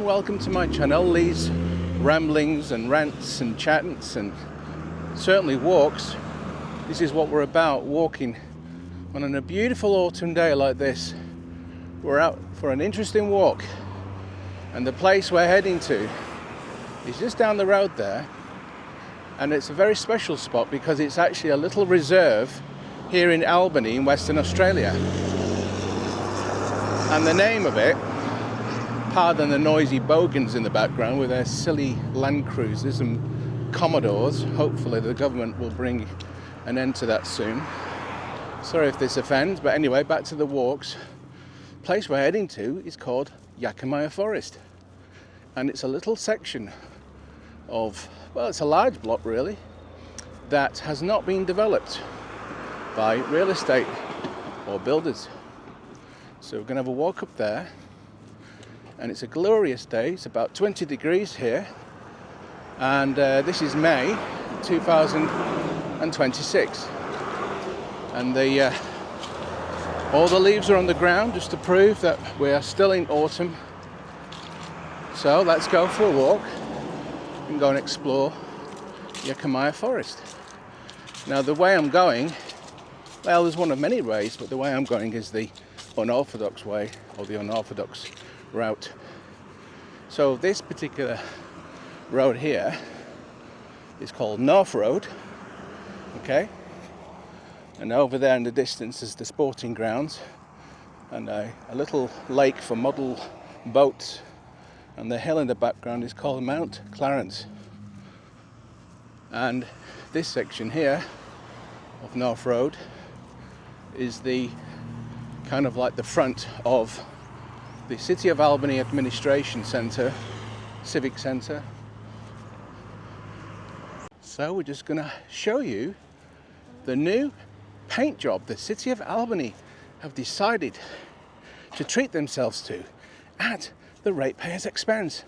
Welcome to my channel. These ramblings and rants and chats and certainly walks, this is what we're about, walking on a beautiful autumn day like this. We're out for an interesting walk, and the place we're heading to is just down the road there, and it's a very special spot because it's actually a little reserve here in Albany in Western Australia. And the name of it, pardon the noisy bogans in the background with their silly Land Cruisers and Commodores. Hopefully the government will bring an end to that soon. Sorry if this offends, but anyway, back to the walks. The place we're heading to is called Yakamia Forest. And it's a little section of, well, it's a large block really, that has not been developed by real estate or builders. So we're going to have a walk up there, and it's a glorious day. It's about 20 degrees here, and this is May 2026, and all the leaves are on the ground just to prove that we are still in autumn. So let's go for a walk and go and explore Yakamia Forest. Now the way I'm going, well, there's one of many ways, but the way I'm going is the unorthodox way, or the unorthodox route. So this particular road here is called North Road, okay? And over there in the distance is the sporting grounds and a little lake for model boats, and the hill in the background is called Mount Clarence. And this section here of North Road is the kind of like the front of the City of Albany Administration Centre, Civic Centre. So we're just going to show you the new paint job the City of Albany have decided to treat themselves to at the ratepayers' expense.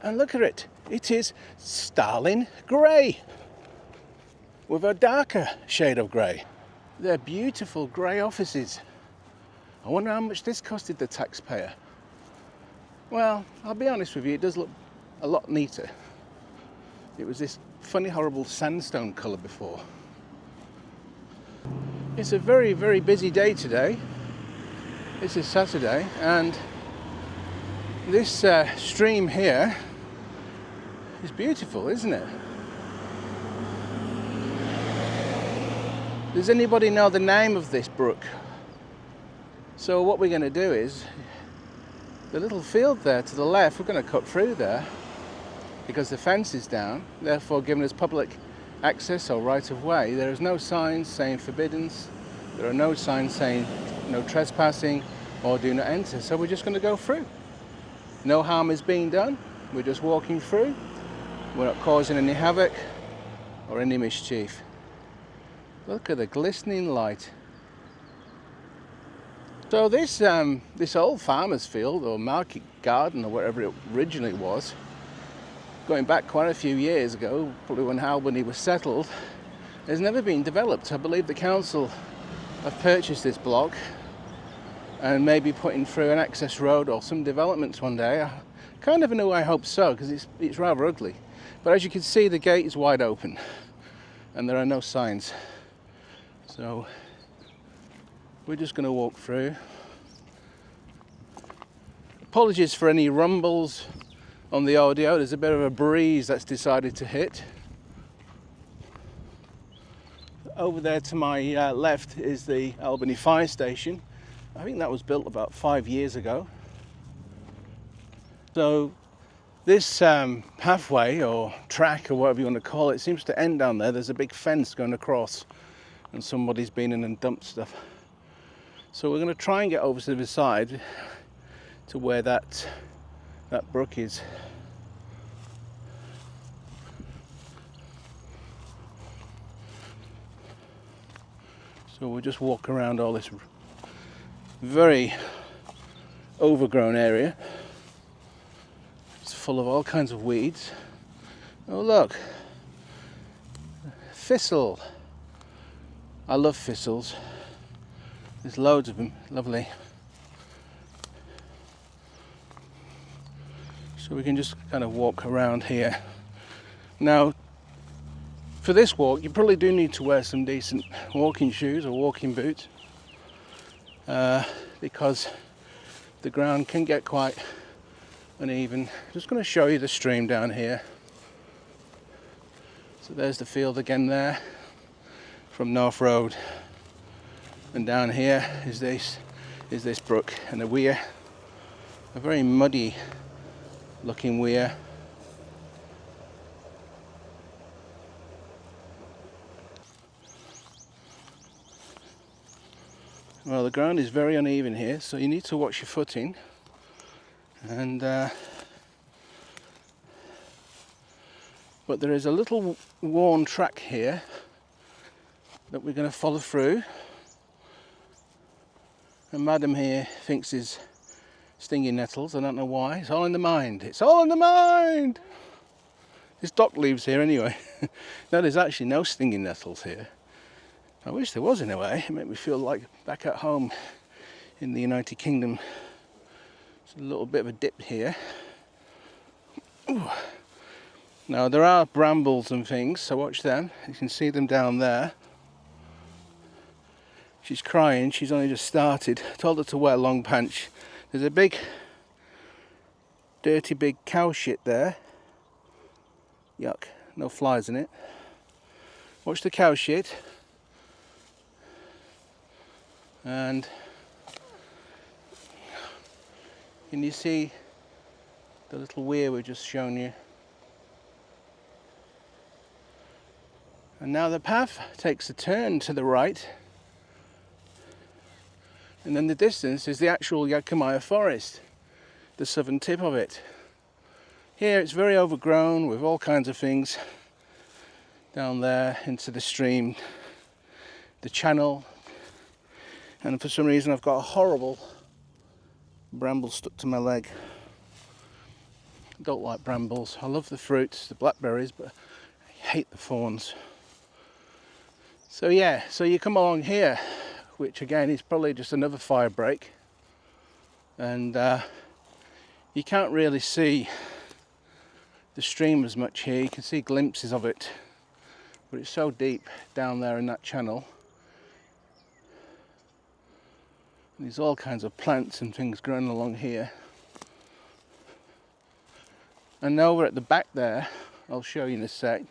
And look at it, it is Starlin Grey with a darker shade of grey. They're beautiful grey offices. I wonder how much this costed the taxpayer. Well, I'll be honest with you, it does look a lot neater. It was this funny, horrible sandstone colour before. It's a very, very busy day today. This is Saturday, and this stream here is beautiful, isn't it? Does anybody know the name of this brook? So what we're going to do is, the little field there to the left, we're going to cut through there because the fence is down, therefore giving us public access or right of way. There is no signs saying forbidden, there are no signs saying no trespassing or do not enter, so we're just going to go through. No harm is being done, we're just walking through, we're not causing any havoc or any mischief. Look at the glistening light. So this old farmer's field or market garden or whatever it originally was, going back quite a few years ago, probably when Albany was settled, has never been developed. I believe the council have purchased this block and maybe putting through an access road or some developments one day. I kind of know, I hope so, because it's rather ugly. But as you can see, the gate is wide open and there are no signs. So we're just going to walk through. Apologies for any rumbles on the audio. There's a bit of a breeze that's decided to hit. Over there to my left is the Albany Fire Station. I think that was built about 5 years ago. So this pathway or track or whatever you want to call it seems to end down there. There's a big fence going across and somebody's been in and dumped stuff. So we're going to try and get over to the side to where that brook is. So we'll just walk around all this very overgrown area. It's full of all kinds of weeds. Oh look, thistle. I love thistles. There's loads of them, lovely. So we can just kind of walk around here. Now, for this walk, you probably do need to wear some decent walking shoes or walking boots, because the ground can get quite uneven. Just going to show you the stream down here. So there's the field again there from North Road, and down here is this brook and a weir, a very muddy looking weir. Well, the ground is very uneven here, so you need to watch your footing. And but there is a little worn track here that we're going to follow through. And Madam here thinks is stinging nettles. I don't know why. It's all in the mind. It's all in the mind. There's dock leaves here anyway. No, there's actually no stinging nettles here. I wish there was in a way. It made me feel like back at home in the United Kingdom. There's a little bit of a dip here. Ooh. Now there are brambles and things, so watch them. You can see them down there. She's crying, she's only just started. I told her to wear long pants. There's a big, dirty big cow shit there. Yuck, no flies in it. Watch the cow shit. And can you see the little weir we've just shown you? And now the path takes a turn to the right, and in the distance is the actual Yakamia Forest, the southern tip of it. Here it's very overgrown with all kinds of things down there into the stream, the channel. And for some reason I've got a horrible bramble stuck to my leg. I don't like brambles. I love the fruits, the blackberries, but I hate the thorns. So yeah, so you come along here, which again is probably just another fire break. And you can't really see the stream as much here. You can see glimpses of it, but it's so deep down there in that channel. There's all kinds of plants and things growing along here. And over at the back there, I'll show you in a sec.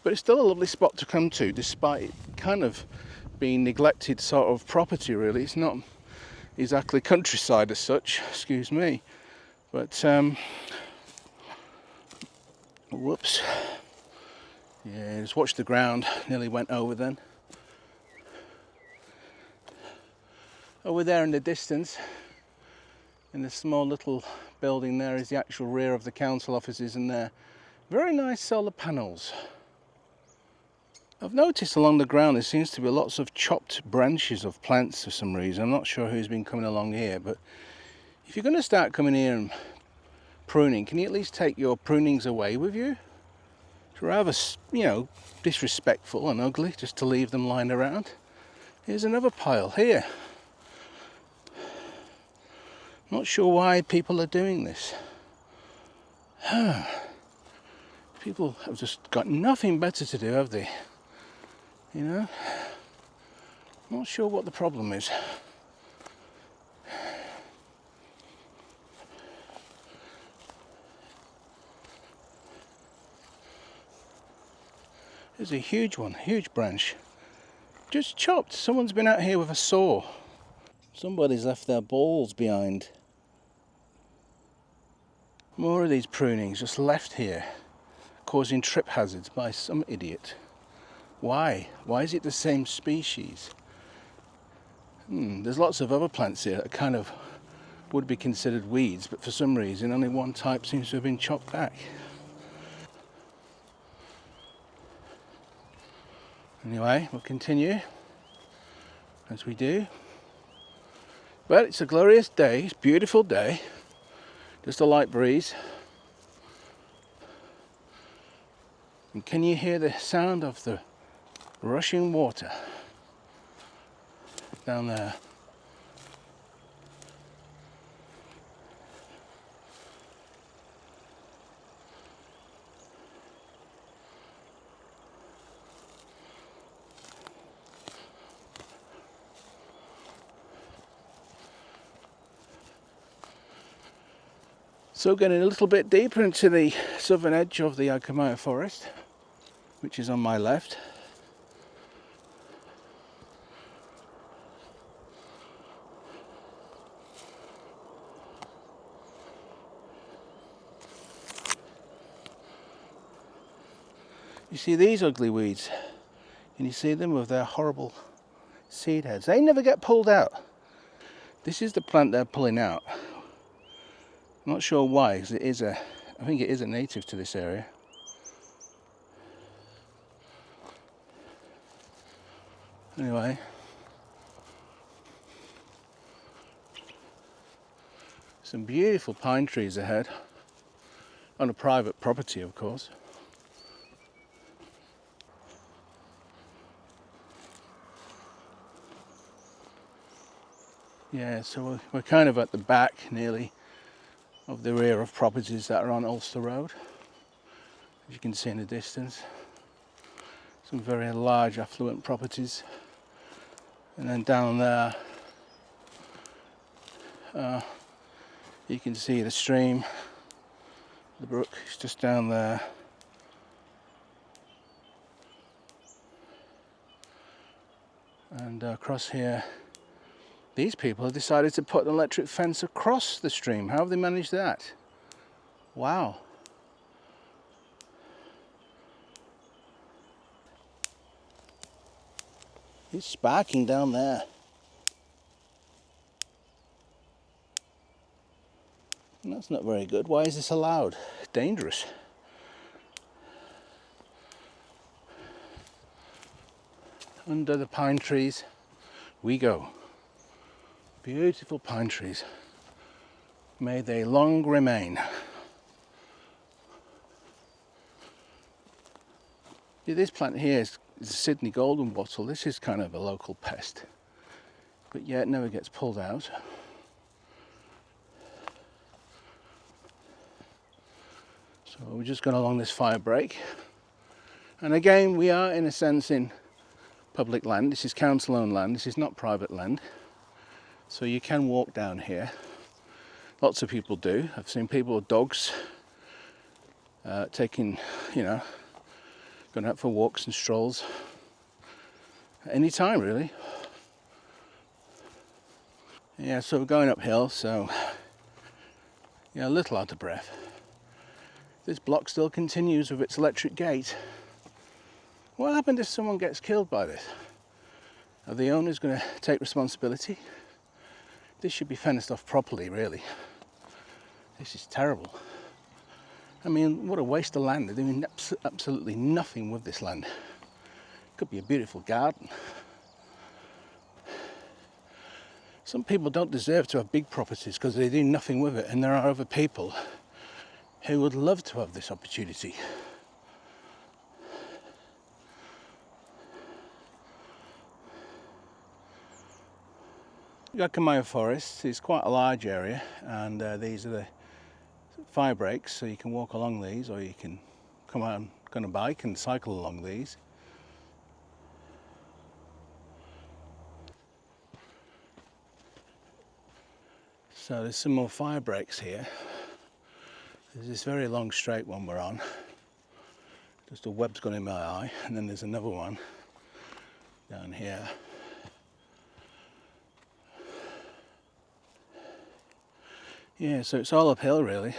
But it's still a lovely spot to come to, despite it kind of being neglected sort of property really. It's not exactly countryside as such, excuse me. But, whoops. Yeah, just watch the ground, nearly went over then. Over there in the distance, in the small little building there, is the actual rear of the council offices, and there very nice solar panels. I've noticed along the ground there seems to be lots of chopped branches of plants for some reason. I'm not sure who's been coming along here, but if you're going to start coming here and pruning, can you at least take your prunings away with you? It's rather, you know, disrespectful and ugly just to leave them lying around. Here's another pile here. Not sure why people are doing this. People have just got nothing better to do, have they? You know? Not sure what the problem is. There's a huge one, huge branch. Just chopped. Someone's been out here with a saw. Somebody's left their balls behind. More of these prunings just left here, causing trip hazards by some idiot. Why? Why is it the same species? There's lots of other plants here that kind of would be considered weeds, but for some reason only one type seems to have been chopped back. Anyway, we'll continue as we do. But it's a glorious day, it's a beautiful day. Just a light breeze. And can you hear the sound of the rushing water down there? So getting a little bit deeper into the southern edge of the Yakamia Forest, which is on my left. You see these ugly weeds, and you see them with their horrible seed heads. They never get pulled out. This is the plant they're pulling out. I'm not sure why, because I think it is a native to this area. Anyway, some beautiful pine trees ahead, on a private property, of course. Yeah, so we're kind of at the back, nearly, of the rear of properties that are on Ulster Road. As you can see in the distance, some very large affluent properties. And then down there, you can see the stream, the brook is just down there. And across here, these people have decided to put an electric fence across the stream. How have they managed that? Wow. It's sparking down there. And that's not very good. Why is this allowed? Dangerous. Under the pine trees we go. Beautiful pine trees. May they long remain. Yeah, this plant here is a Sydney golden wattle. This is kind of a local pest, but yet it never gets pulled out. So we're just going along this fire break. And again, we are in a sense in public land. This is council owned land. This is not private land. So you can walk down here. Lots of people do. I've seen people with dogs taking, going out for walks and strolls at any time, really. Yeah, so we're going uphill, so a little out of breath. This block still continues with its electric gate. What happened if someone gets killed by this? Are the owners going to take responsibility? This should be fenced off properly, really. This is terrible. I mean, what a waste of land. They're doing absolutely nothing with this land. Could be a beautiful garden. Some people don't deserve to have big properties because they do nothing with it, and there are other people who would love to have this opportunity. Yakamia Forest is quite a large area, and these are the fire breaks, so you can walk along these, or you can come out on a bike and cycle along these. So there's some more fire breaks here. There's this very long straight one we're on. Just a web's gone in my eye, and then there's another one down here. Yeah, so it's all uphill really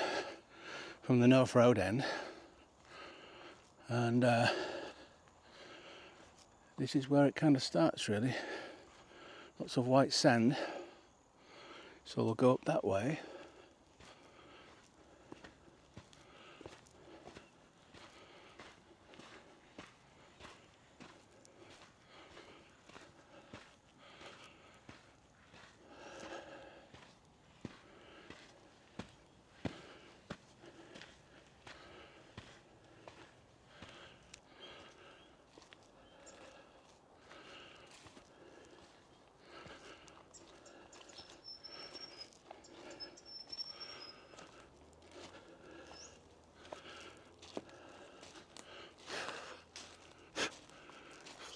from the North Road end, and this is where it kind of starts really. Lots of white sand, so we'll go up that way.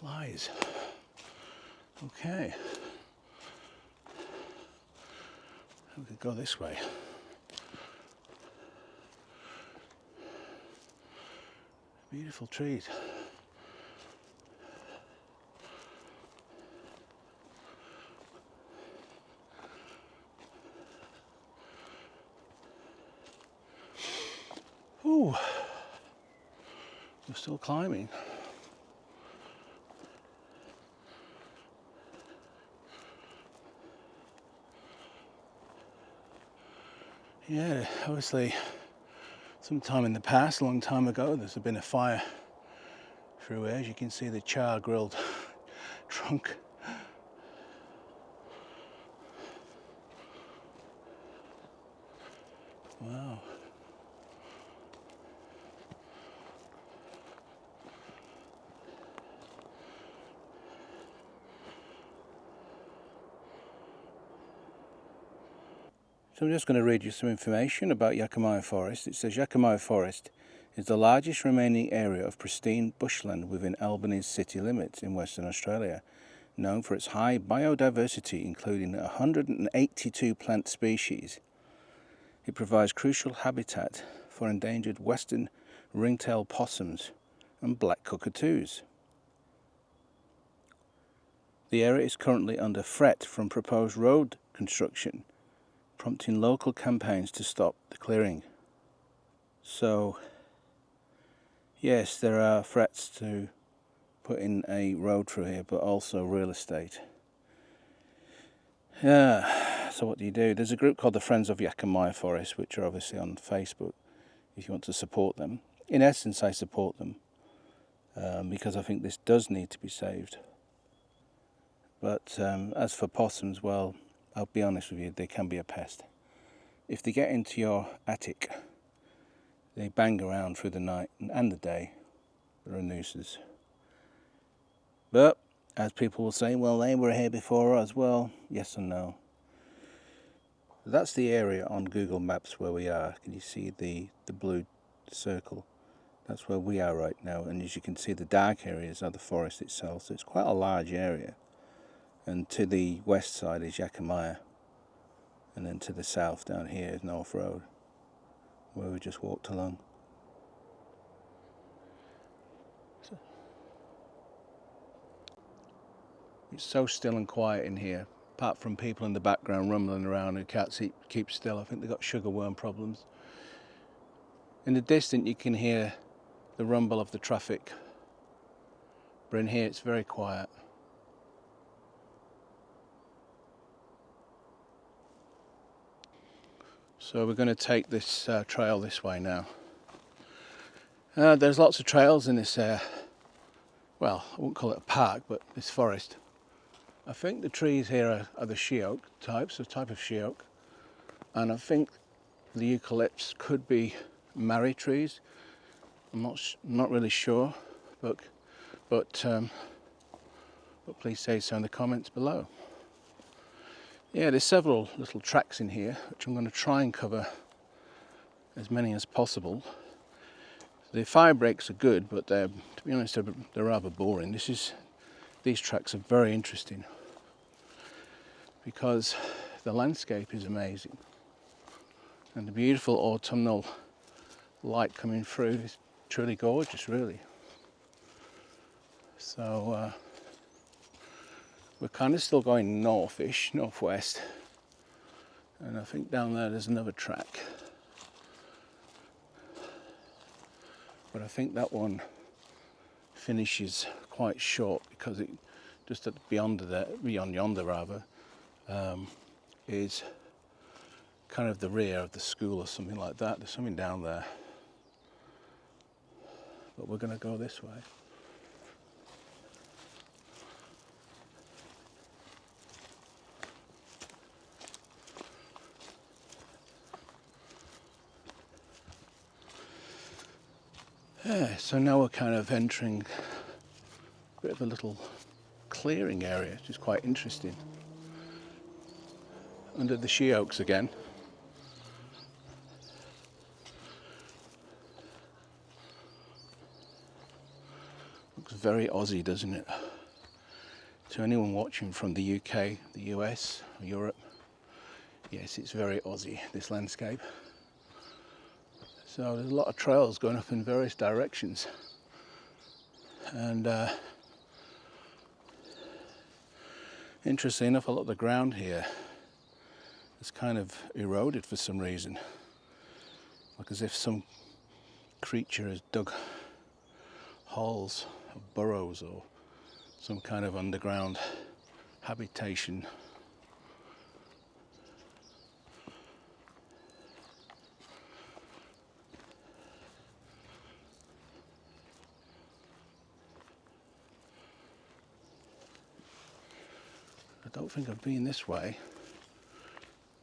Flies. Okay. We could go this way. Beautiful trees. Ooh, we're still climbing. Yeah, obviously sometime in the past, a long time ago, there's been a fire through here. As you can see, the char grilled trunk. Wow. So I'm just going to read you some information about Yakamia Forest. It says Yakamia Forest is the largest remaining area of pristine bushland within Albany's city limits in Western Australia, known for its high biodiversity, including 182 plant species. It provides crucial habitat for endangered western ringtail possums and black cockatoos. The area is currently under threat from proposed road construction, prompting local campaigns to stop the clearing. So, yes, there are threats to put in a road through here, but also real estate. Yeah, so what do you do? There's a group called the Friends of Yakamia Forest, which are obviously on Facebook, if you want to support them. In essence, I support them, because I think this does need to be saved. But as for possums, well, I'll be honest with you, they can be a pest. If they get into your attic, they bang around through the night and the day. They're a nuisance. But, as people will say, well, they were here before us. Well, yes and no. That's the area on Google Maps where we are. Can you see the blue circle? That's where we are right now. And as you can see, the dark areas are the forest itself. So it's quite a large area. And to the west side is Yakamia, and then to the south down here is North Road, where we just walked along. It's so still and quiet in here, apart from people in the background rumbling around who can't keep still. I think they've got sugar worm problems. In the distance you can hear the rumble of the traffic, but in here it's very quiet. So we're going to take this trail this way now. There's lots of trails in this, well, I won't call it a park, but this forest. I think the trees here are the she oak types, a type of she oak. And I think the eucalypts could be marri trees. I'm not really sure, but please say so in the comments below. Yeah, there's several little tracks in here, which I'm going to try and cover as many as possible. The fire breaks are good, but to be honest, they're rather boring. These tracks are very interesting because the landscape is amazing, and the beautiful autumnal light coming through is truly gorgeous, really. So we're kind of still going northish, northwest, and I think down there's another track, but I think that one finishes quite short because it just beyond yonder rather, is kind of the rear of the school or something like that. There's something down there, but we're going to go this way. Yeah, so now we're kind of entering a bit of a little clearing area, which is quite interesting. Under the she oaks again. Looks very Aussie, doesn't it? To anyone watching from the UK, the US, or Europe, yes, it's very Aussie, this landscape. So there's a lot of trails going up in various directions. And interestingly enough, a lot of the ground here is kind of eroded for some reason, like as if some creature has dug holes or burrows or some kind of underground habitation. I don't think I've been this way.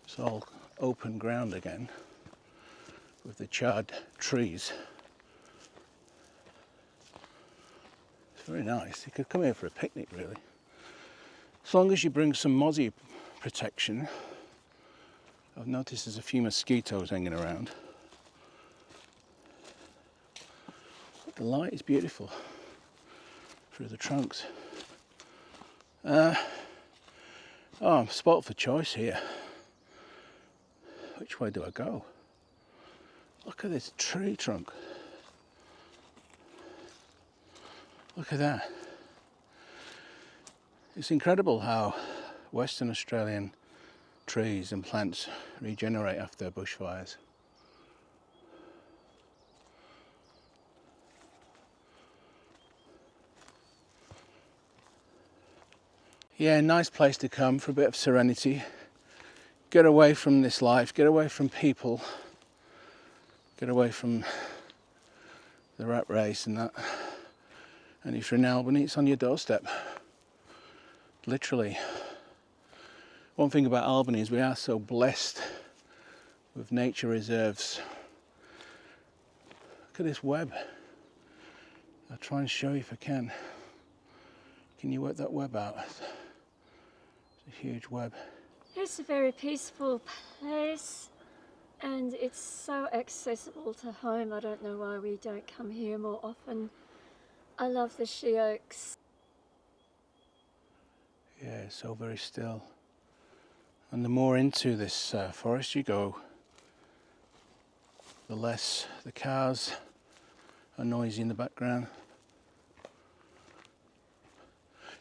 It's all open ground again with the charred trees. It's very nice. You could come here for a picnic really. As long as you bring some mozzie protection. I've noticed there's a few mosquitoes hanging around. But the light is beautiful through the trunks. I'm spot for choice here. Which way do I go? Look at this tree trunk. Look at that. It's incredible how Western Australian trees and plants regenerate after bushfires. Yeah, nice place to come for a bit of serenity. Get away from this life, get away from people, get away from the rat race and that. And if you're in Albany, it's on your doorstep. Literally. One thing about Albany is we are so blessed with nature reserves. Look at this web. I'll try and show you if I can. Can you work that web out? It's a huge web. It's a very peaceful place and it's so accessible to home. I don't know why we don't come here more often. I love the she oaks. Yeah, it's so very still. And the more into this forest you go, the less the cars are noisy in the background.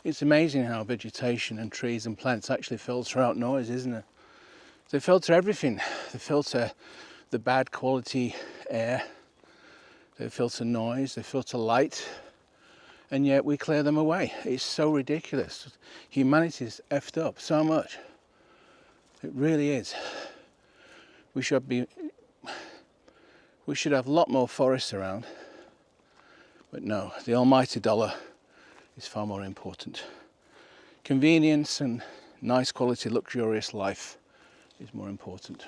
It's amazing how vegetation and trees and plants actually filter out noise, isn't it? They filter everything. They filter the bad quality air, they filter noise, they filter light, and yet we clear them away. It's so ridiculous. Humanity's effed up so much. It really is. We should have a lot more forests around, but no, the almighty dollar is far more important. Convenience and nice quality luxurious life is more important.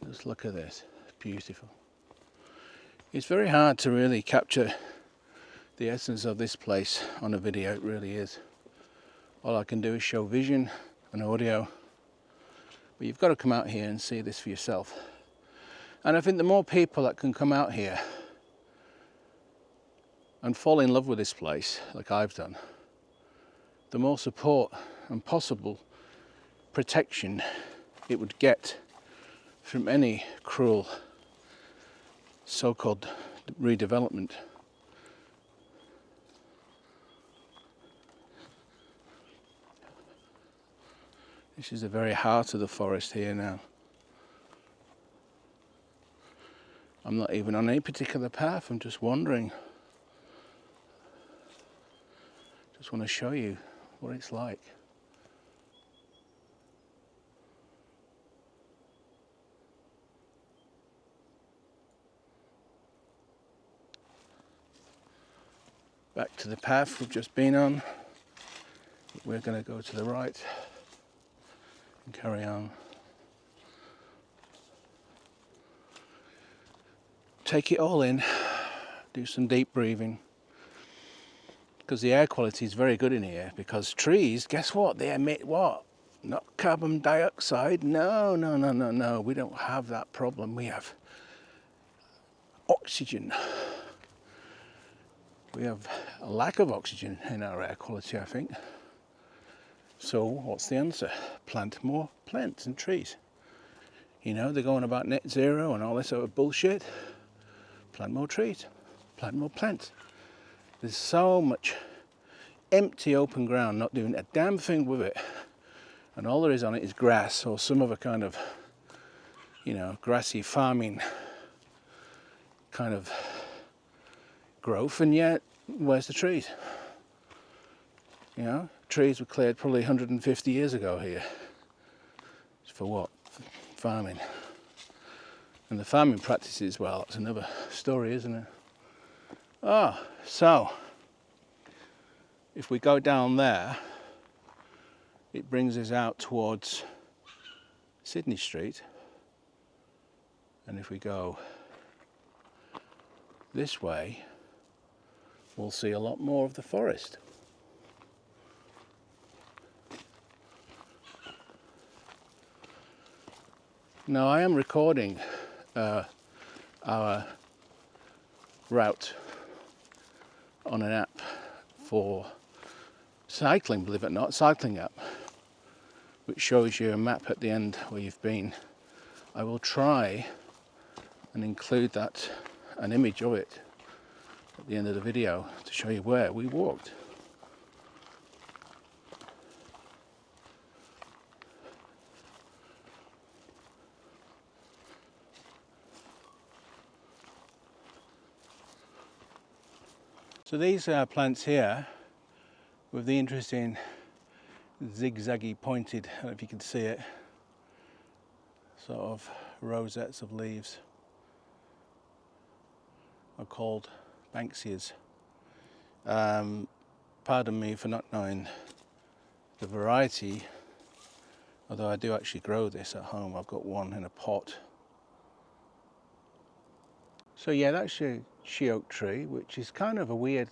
Just look at this, it's beautiful. It's very hard to really capture the essence of this place on a video, it really is. All I can do is show vision and audio, but you've got to come out here and see this for yourself. And I think the more people that can come out here and fall in love with this place, like I've done, the more support and possible protection it would get from any cruel so-called redevelopment. This is the very heart of the forest here now. I'm not even on any particular path, I'm just wandering. Just want to show you what it's like. Back to the path we've just been on. We're going to go to the right and carry on. Take it all in, do some deep breathing, because the air quality is very good in here, because trees, guess what, they emit what? Not carbon dioxide, no, we don't have that problem, we have oxygen. We have a lack of oxygen in our air quality, I think. So what's the answer? Plant more plants and trees. You know, they're going about net zero and all this sort of bullshit. Plant more trees, plant more plants. There's so much empty open ground, not doing a damn thing with it. And all there is on it is grass or some other kind of, you know, grassy farming kind of growth. And yet, where's the trees? You know, trees were cleared probably 150 years ago here. For what? Farming. And the farming practices, well, that's another story, isn't it? Ah, so if we go down there, it brings us out towards Sydney Street. And if we go this way, we'll see a lot more of the forest. Now I am recording our route on an app for cycling, believe it or not, cycling app, which shows you a map at the end where you've been. I will try and include that, an image of it at the end of the video to show you where we walked. So these plants here, with the interesting zigzaggy pointed, I don't know if you can see it, sort of rosettes of leaves, are called Banksias. Pardon me for not knowing the variety, although I do actually grow this at home. I've got one in a pot. So yeah, that's your she oak tree, which is kind of a weird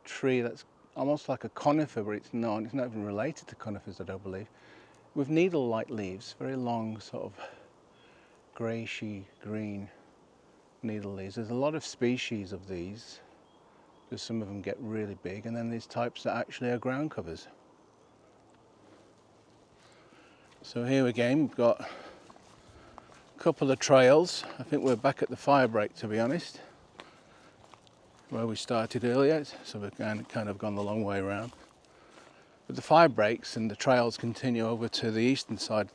tree that's almost like a conifer, but it's not even related to conifers, I don't believe, with needle-like leaves, very long sort of greyish green needle leaves. There's a lot of species of these, because some of them get really big, and then there's types that actually are ground covers. So here again we've got a couple of trails. I think we're back at the fire break, to be honest, where we started earlier, so we've kind of gone the long way around. But the fire breaks and the trails continue over to the eastern side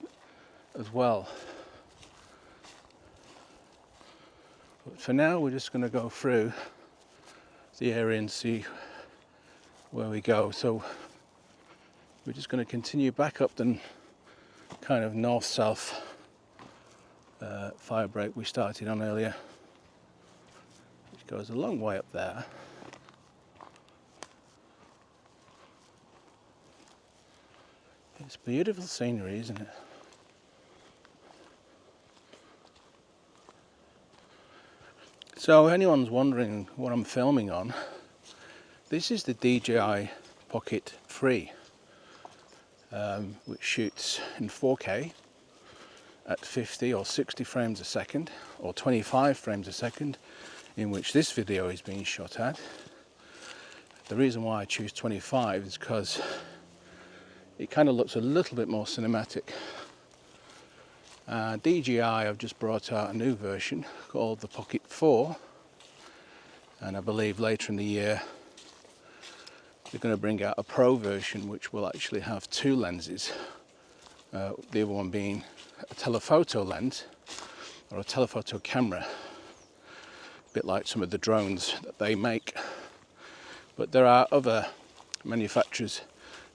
as well. But for now we're just going to go through the area and see where we go. So we're just going to continue back up the kind of north-south fire break we started on earlier, which goes a long way up there. It's beautiful scenery, isn't it? So if anyone's wondering what I'm filming on, this is the DJI Pocket 3, which shoots in 4K at 50 or 60 frames a second, or 25 frames a second, in which this video is being shot at. The reason why I choose 25 is because it kind of looks a little bit more cinematic. DJI have just brought out a new version called the Pocket 4, and I believe later in the year they're going to bring out a Pro version which will actually have two lenses, the other one being a telephoto lens or a telephoto camera, a bit like some of the drones that they make. But there are other manufacturers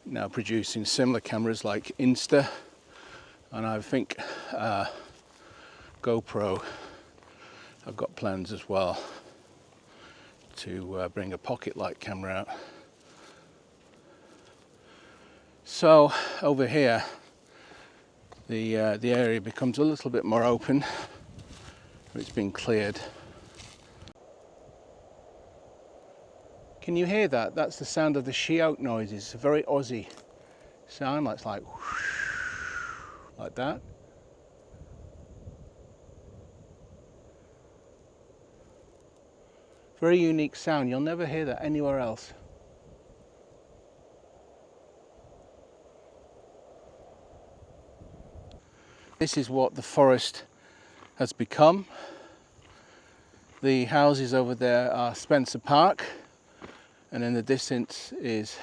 now producing similar cameras like Insta, and I think GoPro have got plans as well to bring a pocket-like camera out. So over here the area becomes a little bit more open. It's been cleared. Can you hear that? That's the sound of the she oak noises. It's a very Aussie sound. It's like whoosh, like that. Very unique sound. You'll never hear that anywhere else. This is what the forest has become. The houses over there are Spencer Park, and in the distance is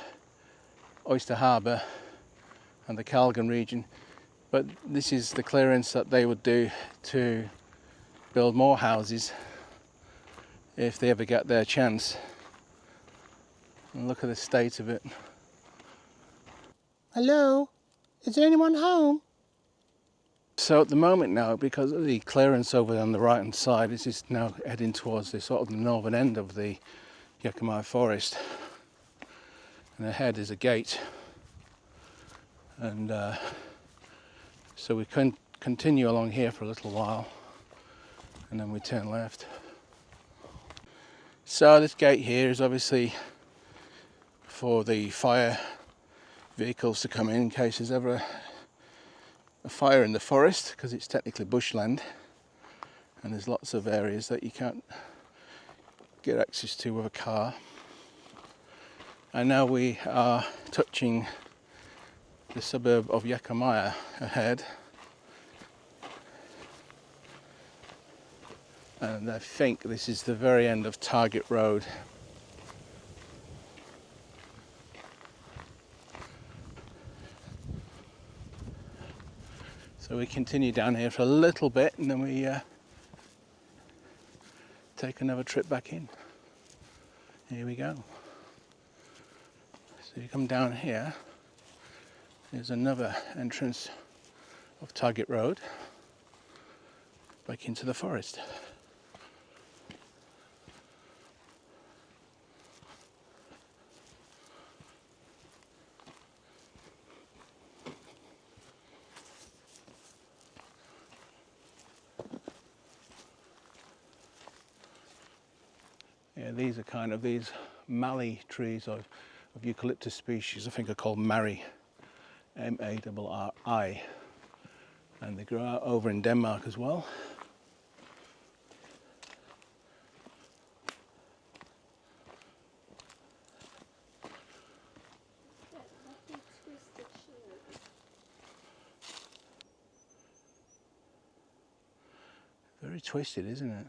Oyster Harbour and the Calgon region. But this is the clearance that they would do to build more houses if they ever get their chance. And look at the state of it. Hello? Is there anyone home? So at the moment now, because of the clearance over on the right hand side, this is now heading towards the sort of the northern end of the Yakamia Forest. And ahead is a gate. And so we can continue along here for a little while and then we turn left. So this gate here is obviously for the fire vehicles to come in case there's ever a fire in the forest, because it's technically bushland and there's lots of areas that you can't get access to with a car. And now we are touching the suburb of Yakamia ahead, and I think this is the very end of Target Road. So we continue down here for a little bit and then we take another trip back in. Here we go. So you come down here, there's another entrance of Target Road back into the forest. Yeah, these are kind of these mallee trees of eucalyptus species, I think are called Marri, M-A-R-R-I, and they grow out over in Denmark as well. Very twisted, isn't it?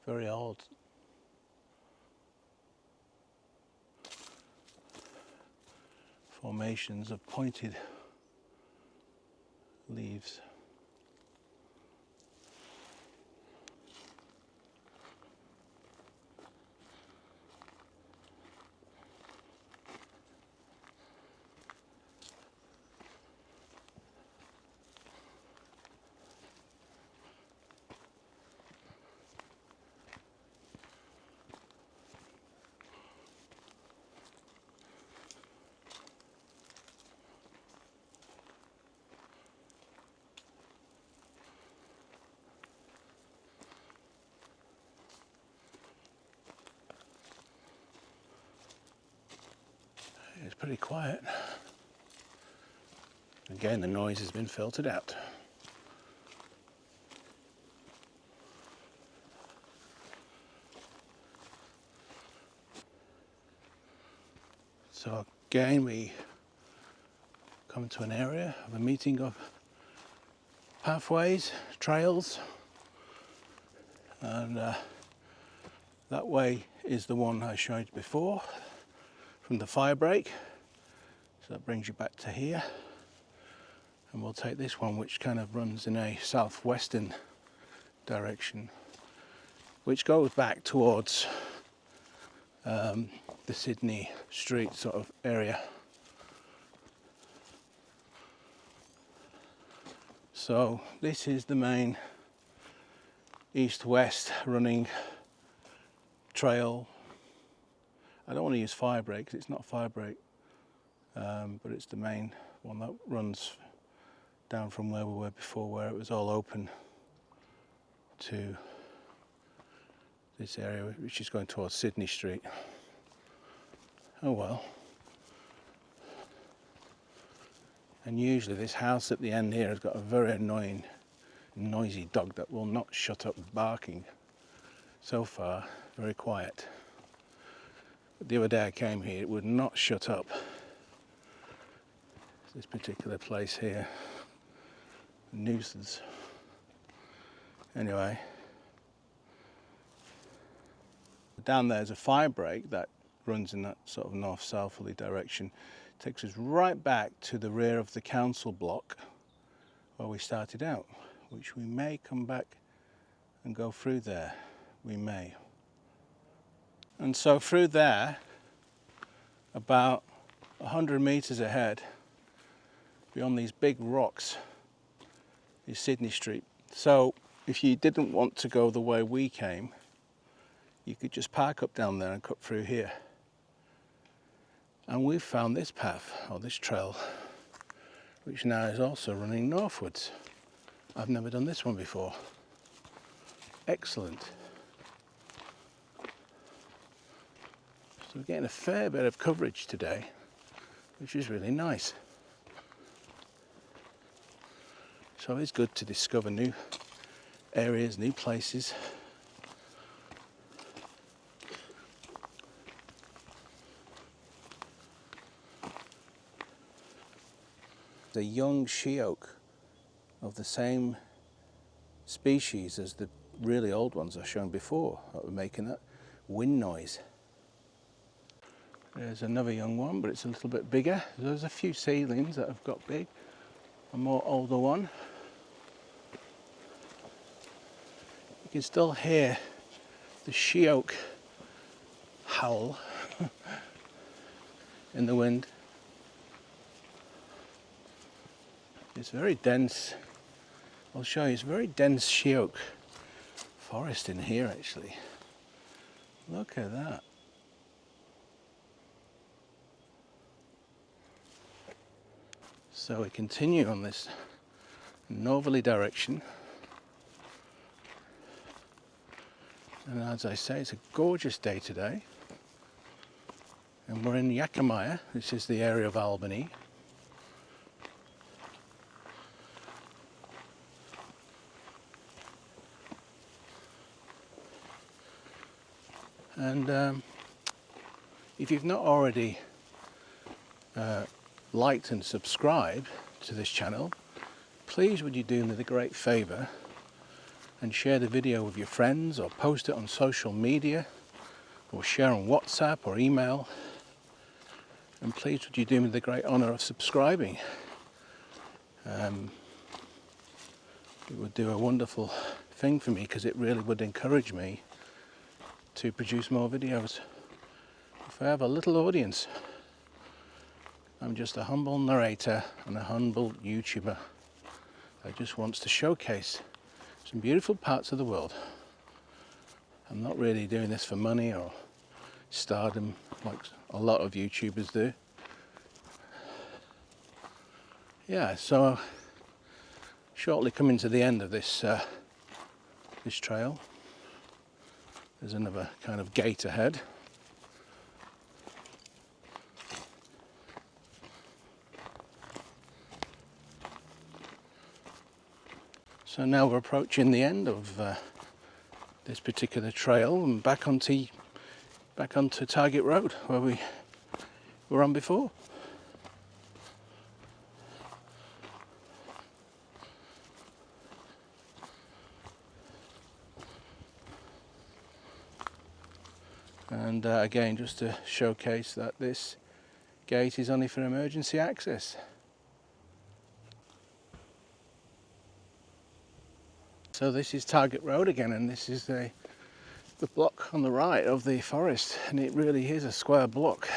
Very odd. Formations of pointed leaves. It's pretty quiet. Again, the noise has been filtered out. So again, we come to an area of a meeting of pathways, trails, and that way is the one I showed before from the fire break. So that brings you back to here, and we'll take this one which kind of runs in a southwestern direction, which goes back towards the Sydney Street sort of area. So this is the main east-west running trail. I don't want to use fire break because it's not fire break, but it's the main one that runs down from where we were before, where it was all open, to this area which is going towards Sydney Street. Oh well. And usually this house at the end here has got a very annoying, noisy dog that will not shut up barking. So far, very quiet. But the other day I came here, it would not shut up. This particular place here. nuisance. Anyway, down there's a fire break that runs in that sort of north-southerly direction. Takes us right back to the rear of the council block where we started out, which we may come back and go through there. We may. And so through there, about 100 meters ahead, beyond these big rocks, is Sydney Street. So if you didn't want to go the way we came, you could just park up down there and cut through here. And we've found this path, or this trail, which now is also running northwards. I've never done this one before. Excellent. So we're getting a fair bit of coverage today, which is really nice. So it's good to discover new areas, new places. The young she oak of the same species as the really old ones I've shown before that were making that wind noise. There's another young one, but it's a little bit bigger. There's a few seedlings that have got big. A more older one. You can still hear the she oak howl in the wind. It's very dense. I'll show you, it's very dense she oak forest in here actually. Look at that. So we continue on this northerly direction. And as I say, it's a gorgeous day today. And we're in Yakamia, which is the area of Albany. And if you've not already liked and subscribed to this channel, please would you do me the great favour and share the video with your friends, or post it on social media, or share on WhatsApp or email. And please would you do me the great honour of subscribing. It would do a wonderful thing for me, because it really would encourage me to produce more videos. If I have a little audience, I'm just a humble narrator and a humble YouTuber that just wants to showcase some beautiful parts of the world. I'm not really doing this for money or stardom like a lot of YouTubers do. Yeah, so shortly coming to the end of this this trail. There's another kind of gate ahead. So now we're approaching the end of this particular trail and back onto Target Road, where we were on before. And again, just to showcase that this gate is only for emergency access. So this is Target Road again, and this is the block on the right of the forest, and it really is a square block.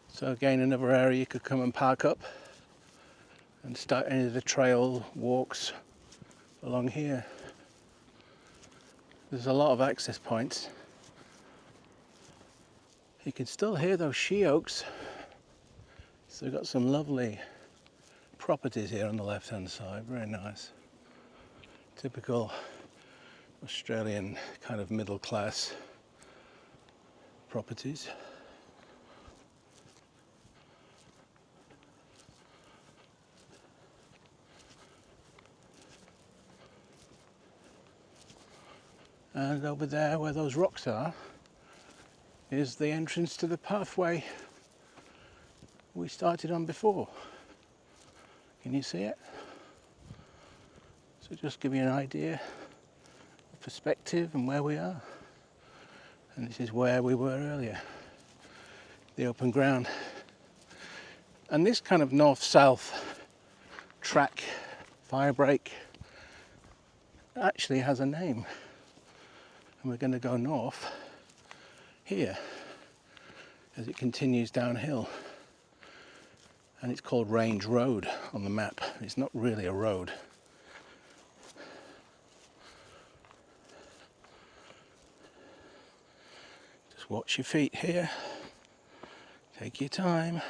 So again, another area you could come and park up and start any of the trail walks along here. There's a lot of access points. You can still hear those she oaks. So we've got some lovely properties here on the left hand side, very nice. Typical Australian kind of middle class properties. And over there where those rocks are is the entrance to the pathway we started on before. Can you see it? So just give you an idea of perspective and where we are. And this is where we were earlier, the open ground. And this kind of north-south track, fire break, actually has a name. And we're going to go north here as it continues downhill. And it's called Range Road on the map. It's not really a road. Just watch your feet here. Take your time.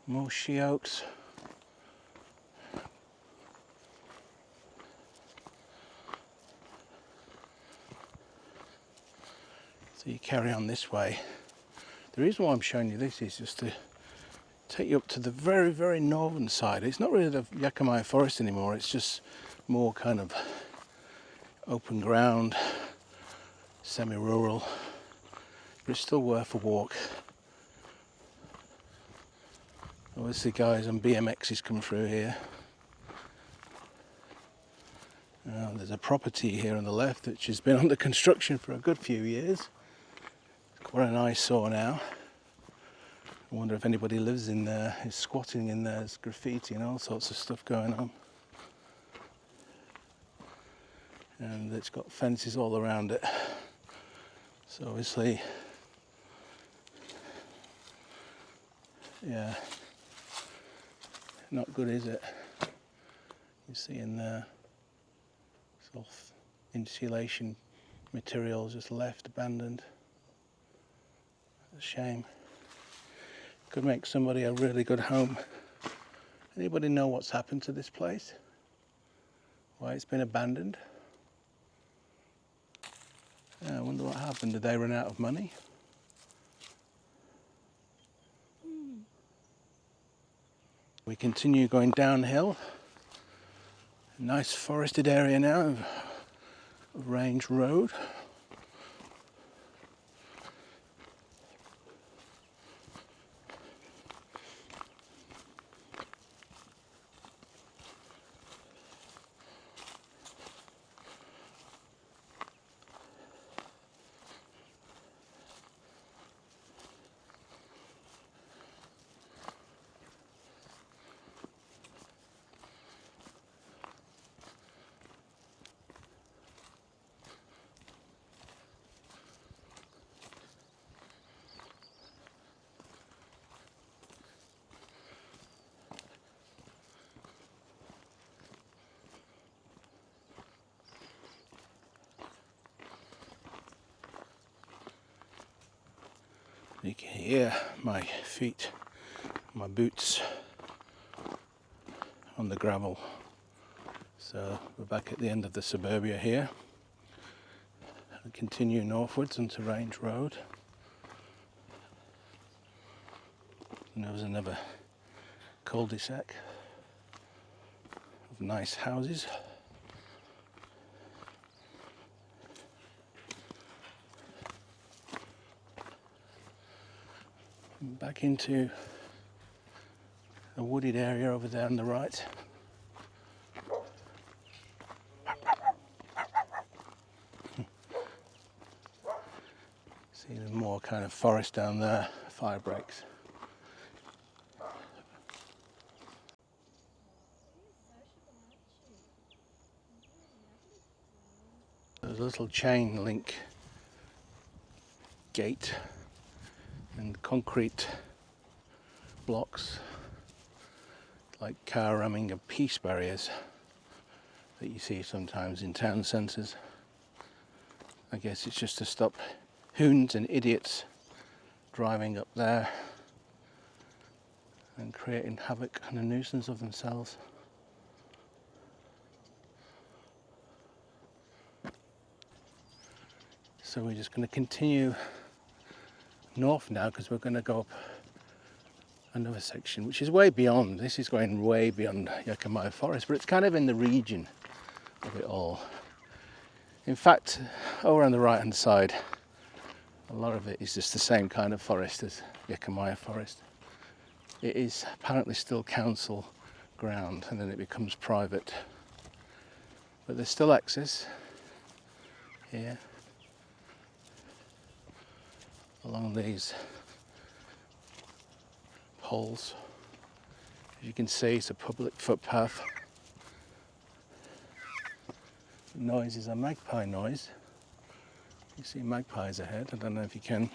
More she oaks. So you carry on this way. The reason why I'm showing you this is just to take you up to the very, very northern side. It's not really the Yakamia Forest anymore, it's just more kind of open ground, semi-rural, but it's still worth a walk. Obviously guys on BMXs come through here. There's a property here on the left which has been under construction for a good few years. Quite an eyesore now. I wonder if anybody lives in there, is squatting in there. There's graffiti and all sorts of stuff going on. And it's got fences all around it. So obviously, yeah, not good, is it? You see in there, sort of insulation material just left abandoned. A shame. Could make somebody a really good home. Anybody know what's happened to this place? Why it's been abandoned? Yeah, I wonder what happened. Did they run out of money? We continue going downhill. Nice forested area now of Range Road. You can hear my feet, my boots on the gravel. So we're back at the end of the suburbia here. We continue northwards onto Range Road. And there's another cul-de-sac of nice houses. Back into a wooded area over there on the right. See there's more kind of forest down there, fire breaks. There's a little chain link gate and concrete blocks like car ramming and peace barriers that you see sometimes in town centres. I guess it's just to stop hoons and idiots driving up there and creating havoc and a nuisance of themselves. So we're just going to continue north now because we're going to go up another section which is way beyond. This is going way beyond Yakamia Forest, but it's kind of in the region of it all. In fact, over on the right hand side, a lot of it is just the same kind of forest as Yakamia Forest. it is apparently still council ground, and then it becomes private. But there's still access here along these poles. As you can see, it's a public footpath. The noise is a magpie noise. You see magpies ahead. I don't know if you can.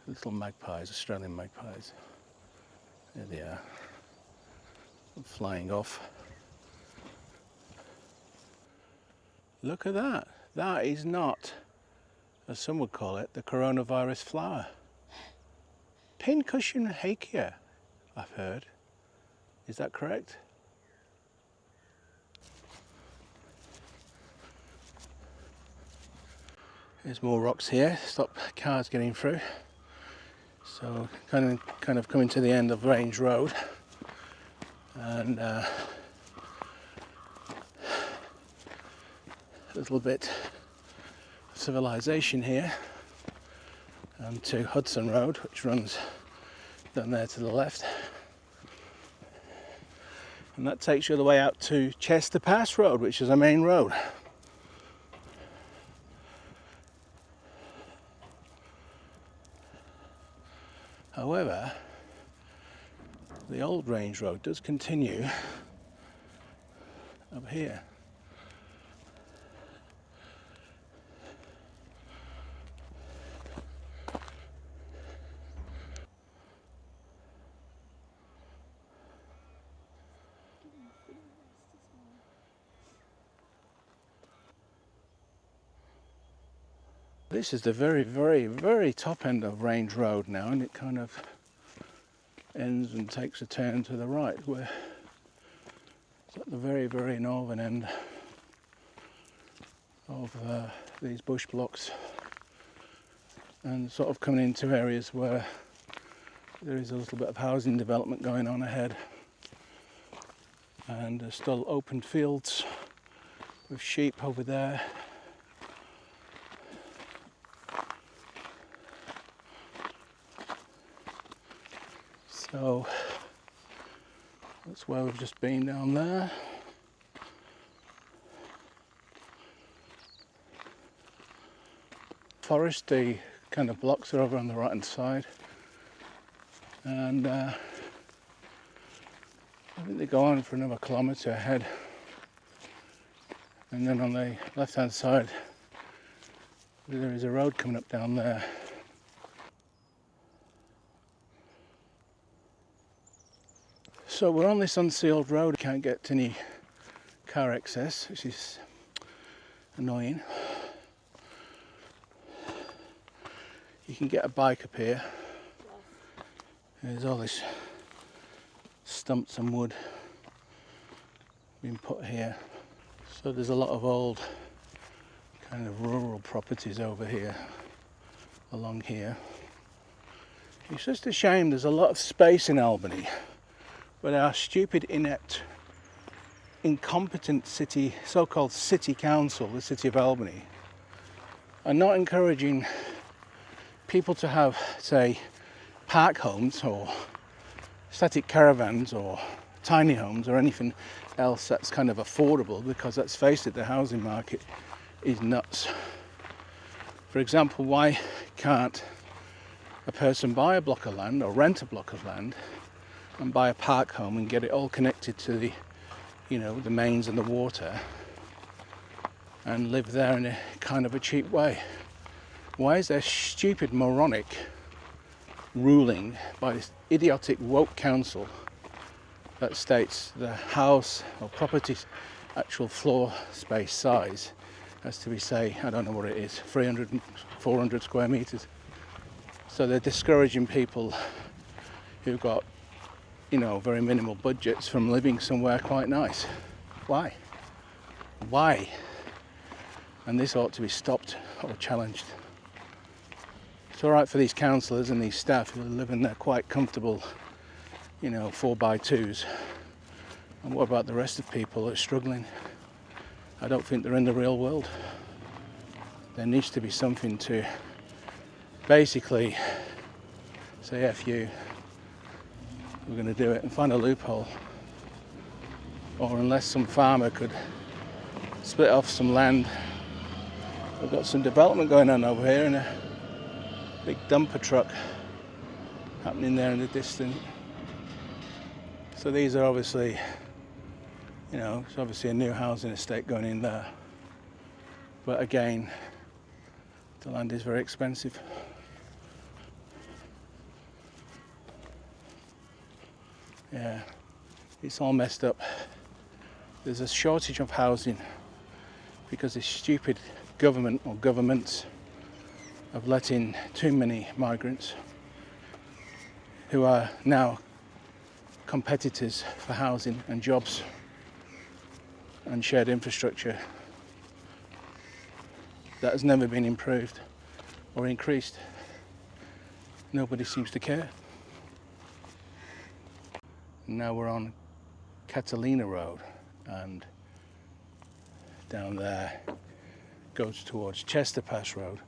Little magpies, Australian magpies. There they are, flying off. Look at that. That is not, as some would call it, the coronavirus flower. Pincushion hakea, I've heard. Is that correct? There's more rocks here. Stop cars getting through. So kind of coming to the end of Range Road, and a little bit of civilization here, and to Hudson Road, which runs down there to the left, and that takes you all the way out to Chester Pass Road, which is a main road. However, the old Range Road does continue up here. This is the very, very, very top end of Range Road now, and it kind of ends and takes a turn to the right. We're at the very, very northern end of these bush blocks, and sort of coming into areas where there is a little bit of housing development going on ahead, and there's still open fields with sheep over there. So that's where we've just been down there. Forest, the kind of blocks are over on the right hand side, and I think they go on for another kilometre ahead, and then on the left hand side there is a road coming up down there. So we're on this unsealed road, can't get any car access, which is annoying. You can get a bike up here. There's all this stumps and wood being put here. So there's a lot of old kind of rural properties over here, along here. It's just a shame there's a lot of space in Albany, but our stupid, inept, incompetent city, so-called city council, the city of Albany, are not encouraging people to have, say, park homes or static caravans or tiny homes or anything else that's kind of affordable, because let's face it, the housing market is nuts. For example, why can't a person buy a block of land or rent a block of land and buy a park home and get it all connected to the, you know, the mains and the water, and live there in a kind of a cheap way? Why is there stupid, moronic ruling by this idiotic woke council that states the house or property's actual floor space size has to be, say, I don't know what it is, 300 and 400 square meters? So they're discouraging people who've got, you know, very minimal budgets from living somewhere quite nice. Why? Why? And this ought to be stopped or challenged. It's all right for these councillors and these staff who live in their quite comfortable, you know, 4x2s. And what about the rest of people that are struggling? I don't think they're in the real world. There needs to be something to basically say F you, we're going to do it, and find a loophole. Or unless some farmer could split off some land. We've got some development going on over here and a big dumper truck happening there in the distance. So these are obviously, you know, it's obviously a new housing estate going in there. But again, the land is very expensive. Yeah, it's all messed up. There's a shortage of housing because this stupid government or governments have let in too many migrants who are now competitors for housing and jobs and shared infrastructure that has never been improved or increased. Nobody seems to care. Now we're on Catalina Road, and down there goes towards Chester Pass Road,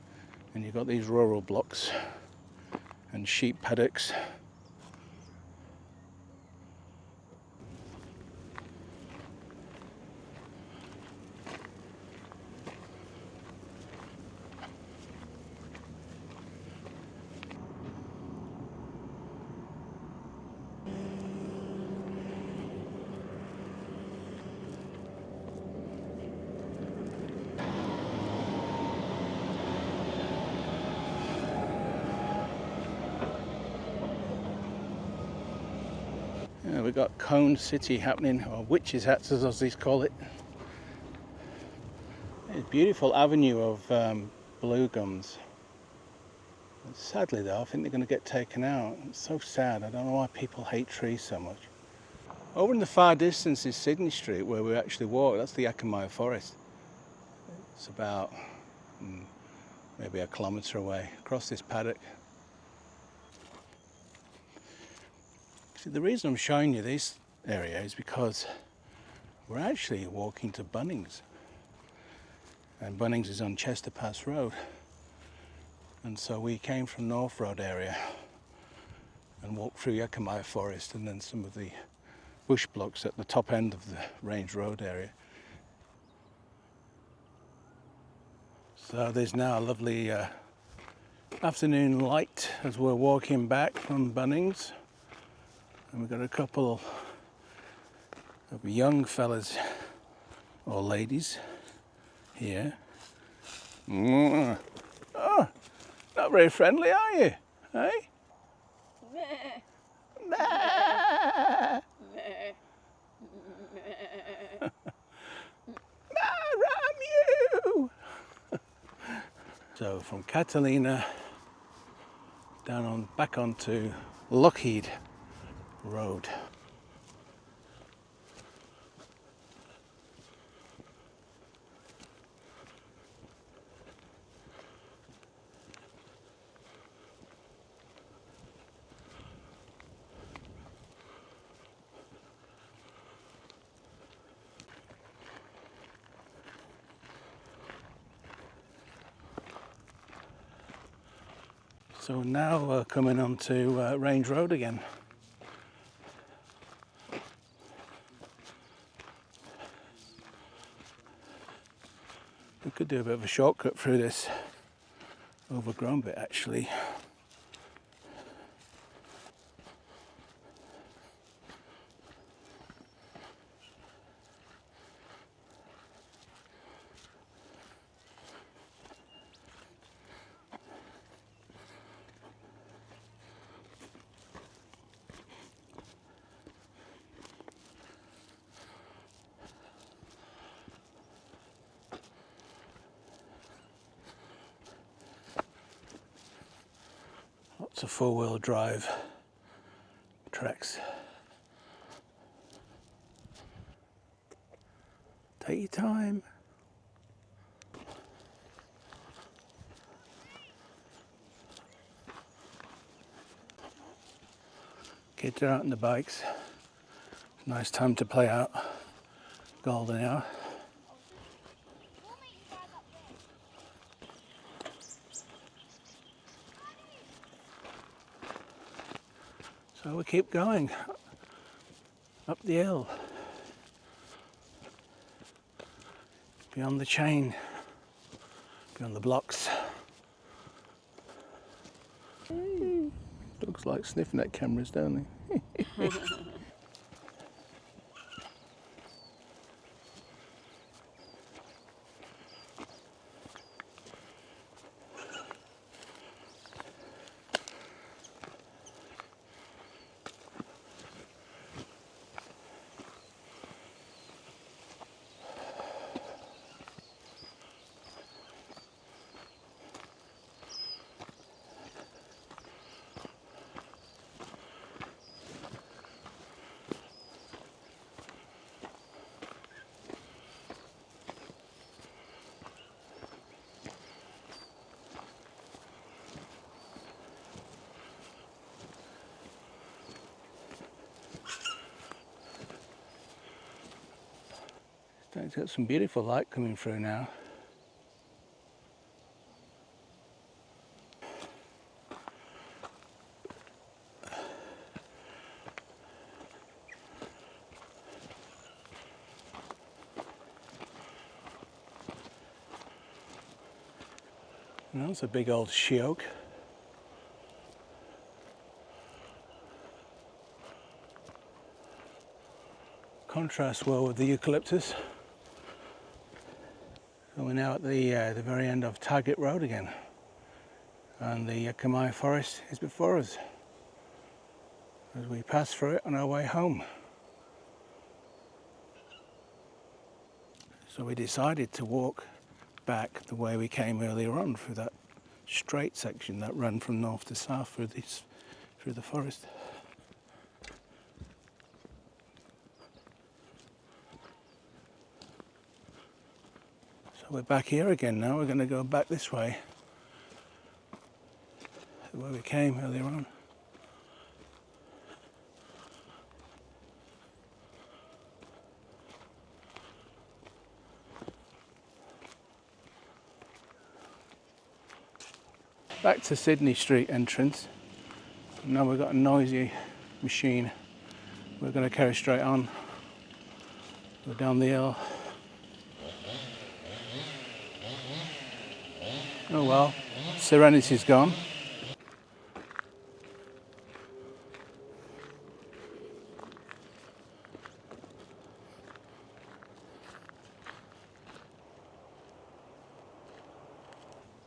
and you've got these rural blocks and sheep paddocks. Yeah, we've got Cone City happening, or Witches' Hats as Aussies call it. A beautiful avenue of blue gums. Sadly though, I think they're going to get taken out. It's so sad. I don't know why people hate trees so much. Over in the far distance is Sydney Street, where we actually walk. That's the Yakamia Forest. It's about maybe a kilometre away, across this paddock. See, the reason I'm showing you this area is because we're actually walking to Bunnings. And Bunnings is on Chester Pass Road. And so we came from North Road area and walked through Yakamia Forest and then some of the bush blocks at the top end of the Range Road area. So there's now a lovely afternoon light as we're walking back from Bunnings. And we've got a couple of young fellas or ladies here. Oh, not very friendly, are you? Hey? Ram you! So from Catalina down on back onto Lockheed Road. So now we're coming onto Range Road again. We could do a bit of a shortcut through this overgrown bit actually. Lots of four-wheel drive tracks. Take your time. Kids are out on the bikes. Nice time to play out. Golden hour. So we keep going up the hill, beyond the chain, beyond the blocks. Dogs like sniffing at cameras, don't they? It's got some beautiful light coming through now. And that's a big old she oak. Contrasts well with the eucalyptus. So we're now at the very end of Target Road again, and the Yakamia Forest is before us as we pass through it on our way home. So we decided to walk back the way we came earlier on, through that straight section that ran from north to south through the forest. We're back here again now. We're going to go back this way, the way we came earlier on. Back to Sydney Street entrance. Now we've got a noisy machine. We're going to carry straight on. Go down the hill. Oh well, serenity's gone.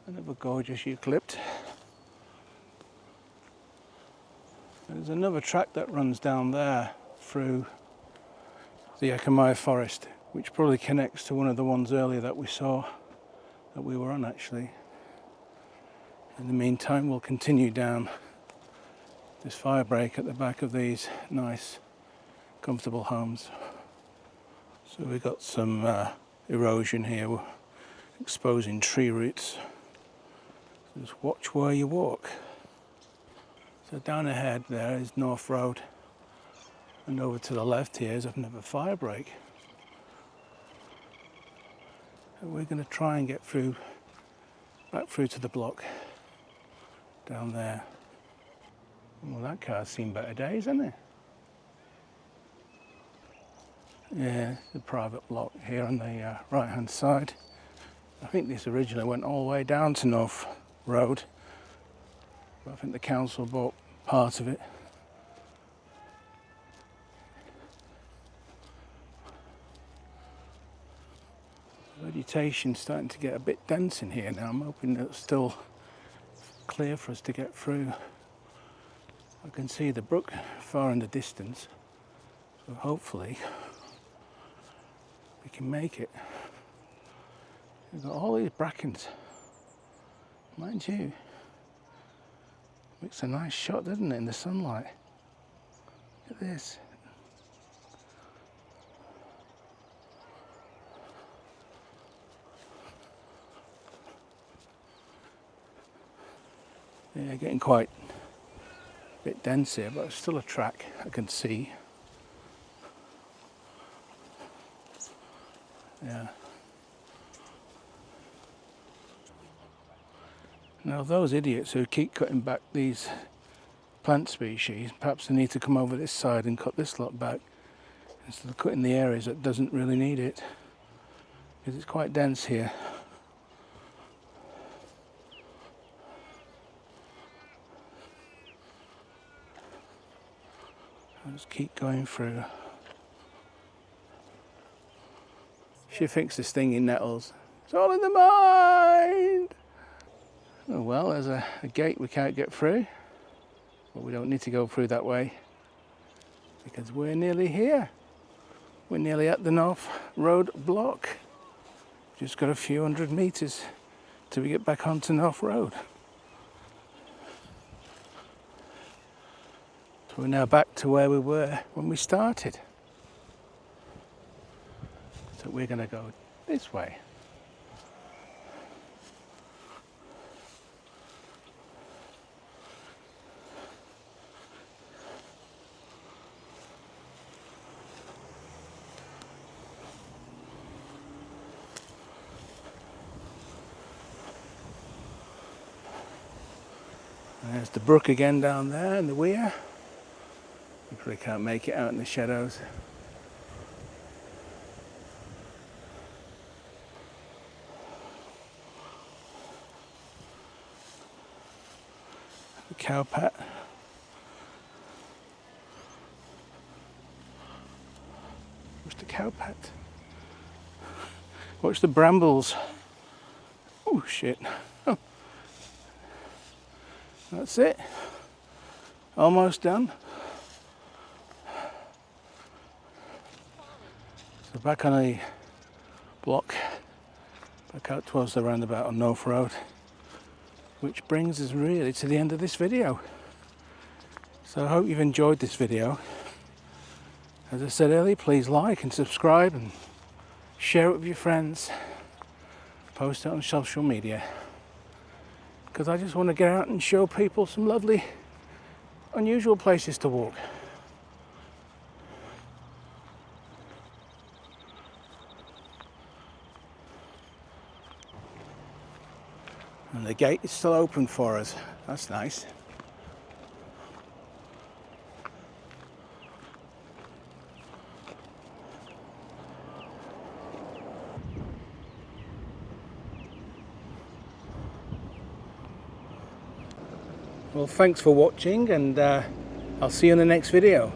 Another gorgeous eucalypt. There's another track that runs down there through the Yakamia Forest, which probably connects to one of the ones earlier that we saw, that we were on actually. In the meantime, we'll continue down this fire break at the back of these nice, comfortable homes. So we've got some erosion here. We're exposing tree roots. So just watch where you walk. So down ahead there is North Road, and over to the left here is another fire break. And we're going to try and get through, back through to the block down there. Well, that car's seen better days, hasn't it? Yeah, the private block here on the right hand side. I think this originally went all the way down to North Road, but I think the council bought part of it. Vegetation's starting to get a bit dense in here now. I'm hoping that it's still clear for us to get through. I can see the brook far in the distance, so hopefully we can make it. We've got all these brackens, mind you. Makes a nice shot, doesn't it, in the sunlight? Look at this. Yeah, getting quite a bit dense here, but it's still a track I can see. Yeah. Now those idiots who keep cutting back these plant species. Perhaps I need to come over this side and cut this lot back instead of cutting the areas that doesn't really need it, because it's quite dense here. I'll just keep going through. She thinks the stinging nettles, it's all in the mind! Oh well, there's a gate we can't get through, but we don't need to go through that way because we're nearly here. We're nearly at the North Road block. Just got a few hundred meters till we get back onto North Road. So we're now back to where we were when we started. So we're going to go this way. There's the brook again down there and the weir. You probably can't make it out in the shadows. The cow pat. Where's the cow pat? Watch the brambles. Oh shit. Oh. That's it. Almost done. So back on the block, back out towards the roundabout on North Road, which brings us really to the end of this video. So I hope you've enjoyed this video. As I said earlier, please like and subscribe and share it with your friends. Post it on social media, because I just want to get out and show people some lovely, unusual places to walk. And the gate is still open for us. That's nice. Well, thanks for watching, and I'll see you in the next video.